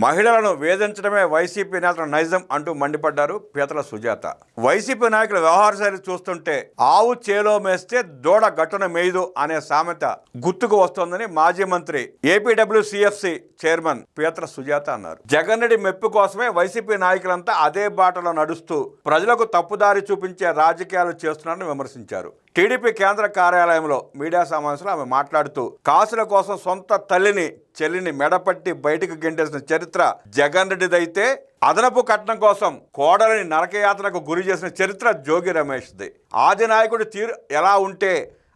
మహిళలను వేధించడమే వైసీపీ నేతల నైజం అంటూ మండిపడ్డారు పీతల సుజాత. వైసీపీ నాయకుల వ్యవహార శైలి చూస్తుంటే ఆవు చేలో మేస్తే దూడ గట్టున మేయదు అనే సామెత గుర్తుకు వస్తోందని మాజీ మంత్రి ఏపీడబ్ల్యూసీఎఫ్సీ చైర్మన్ పీతల సుజాత అన్నారు. జగన్ రెడ్డి మెప్పు కోసమే వైసీపీ నాయకులంతా అదే బాటలో నడుస్తూ ప్రజలకు తప్పుదారి చూపించే రాజకీయాలు చేస్తున్నారని విమర్శించారు. టీడీపీ కేంద్ర కార్యాలయంలో మీడియా సమావేశంలో ఆమె మాట్లాడుతూ కాసుల కోసం సొంత తల్లిని చెల్లిని మెడపట్టి బయటకు గెంటేసిన చరిత్ర జగన్ రెడ్డిదైతే అదనపు కట్నం కోసం కోడలిని నరకయాతనకు గురి చేసిన చరిత్ర జోగి రమేష్ది. ఆది నాయకుడి తీరు ఎలా ఉంటే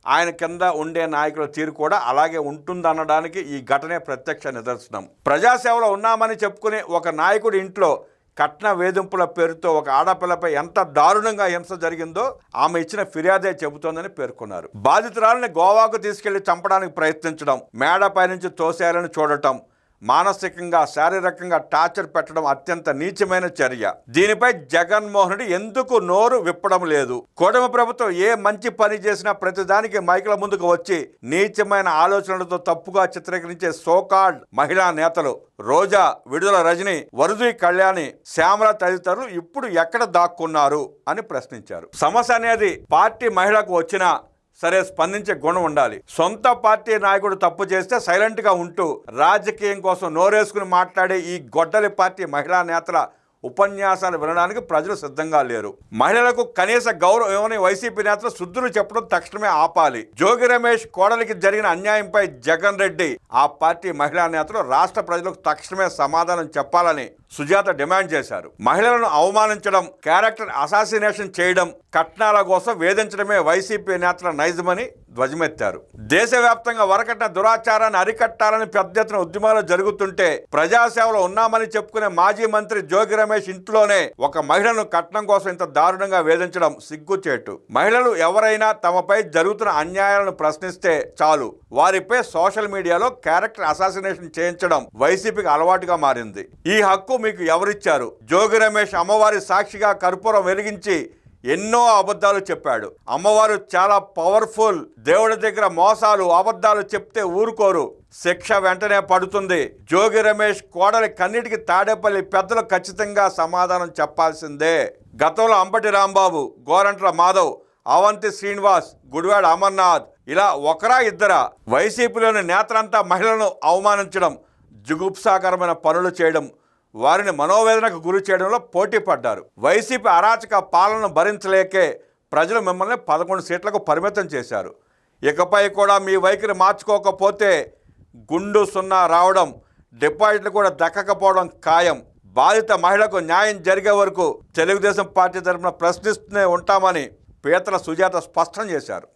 ఆయన కింద ఉండే నాయకుల తీరు కూడా అలాగే ఉంటుందనడానికి ఈ ఘటనే ప్రత్యక్ష నిదర్శనం. ప్రజాసేవలో ఉన్నామని చెప్పుకునే ఒక నాయకుడి ఇంట్లో కట్న వేధింపుల పేరుతో ఒక ఆడపిల్లపై ఎంత దారుణంగా హింస జరిగిందో ఆమె ఇచ్చిన ఫిర్యాదే చెబుతోందని పేర్కొన్నారు. బాధితురాలని గోవాకు తీసుకెళ్లి చంపడానికి ప్రయత్నించడం, మేడపై నుంచి తోసేయాలని చూడటం, మానసికంగా శారీరకంగా టార్చర్ పెట్టడం అత్యంత నీచమైన చర్య. దీనిపై జగన్మోహన్ రెడ్డి ఎందుకు నోరు విప్పడం లేదు? కూటమి ప్రభుత్వం ఏ మంచి పని చేసినా ప్రతిదానికి మైకుల ముందుకు వచ్చి నీచమైన ఆలోచనలతో తప్పుగా చిత్రీకరించే సోకాల్డ్ మహిళా నేతలు రోజా, విడుదల రజని, వరుది కళ్యాణి, శ్యామల తదితరులు ఇప్పుడు ఎక్కడ దాక్కున్నారు అని ప్రశ్నించారు. సమస్య అనేది పార్టీ మహిళకు వచ్చినా సరే స్పందించే గుణం ఉండాలి. సొంత పార్టీ నాయకుడు తప్పు చేస్తే సైలెంట్గా ఉంటూ రాజకీయం కోసం నోరేసుకుని మాట్లాడే ఈ గొడ్డలి పార్టీ మహిళా నేతల ఉపన్యాసాలు వినడానికి ప్రజలు సిద్ధంగా లేరు. మహిళలకు కనీస గౌరవం ఇవ్వని వైసీపీ నేతలు శుద్ధులు చెప్పడం తక్షణమే ఆపాలి. జోగి రమేష్ కోడలికి జరిగిన అన్యాయంపై జగన్ రెడ్డి, ఆ పార్టీ మహిళా నేతలు రాష్ట్ర ప్రజలకు తక్షణమే సమాధానం చెప్పాలని సుజాత డిమాండ్ చేశారు. మహిళలను అవమానించడం, క్యారెక్టర్ అసాసినేషన్ చేయడం, కట్నాల కోసం వేధించడమే వైసీపీ నేతల నైజమని ధ్వజమెత్తారు. దేశవ్యాప్తంగా వరకట్న దురాచారాన్ని అరికట్టాలని పెద్ద ఎత్తున ఉద్యమాలు జరుగుతుంటే ప్రజాసేవలో ఉన్నామని చెప్పుకునే మాజీ మంత్రి జోగి రమేష్ ఇంట్లోనే ఒక మహిళను కట్నం కోసం ఇంత దారుణంగా వేధించడం సిగ్గుచేటు. మహిళలు ఎవరైనా తమపై జరుగుతున్న అన్యాయాలను ప్రశ్నిస్తే చాలు వారిపై సోషల్ మీడియాలో క్యారెక్టర్ అసాసినేషన్ చేయించడం వైసీపీకి అలవాటుగా మారింది. ఈ హక్కు మీకు ఎవరిచ్చారు? జోగి రమేష్ అమ్మవారి సాక్షిగా కర్పూరం వెలిగించి ఎన్నో అబద్ధాలు చెప్పాడు. అమ్మవారు చాలా పవర్ఫుల్. దేవుడి దగ్గర మోసాలు, అబద్ధాలు చెప్తే ఊరుకోరు, శిక్ష వెంటనే పడుతుంది. జోగి రమేష్ కోడలి కన్నిటికి తాడేపల్లి పెద్దలు ఖచ్చితంగా సమాధానం చెప్పాల్సిందే. గతంలో అంబటి రాంబాబు, గోరంట్ల మాధవ్, అవంతి శ్రీనివాస్, గుడివాడ అమర్నాథ్ ఇలా ఒకరా ఇద్దరా వైసీపీలోని నేతలంతా మహిళలను అవమానించడం, జుగుప్సాకరమైన పనులు చేయడం, వారిని మనోవేదనకు గురి చేయడంలో పోటీ పడ్డారు. వైసీపీ అరాచక పాలనను భరించలేకే ప్రజలు మిమ్మల్ని 11 సీట్లకు పరిమితం చేశారు. ఇకపై కూడా మీ వైఖరి మార్చుకోకపోతే గుండు సున్నా రావడం, డిపాజిట్లు కూడా దక్కకపోవడం ఖాయం. బాధిత మహిళకు న్యాయం జరిగే వరకు తెలుగుదేశం పార్టీ తరఫున ప్రశ్నిస్తూనే ఉంటామని పీతల సుజాత స్పష్టం చేశారు.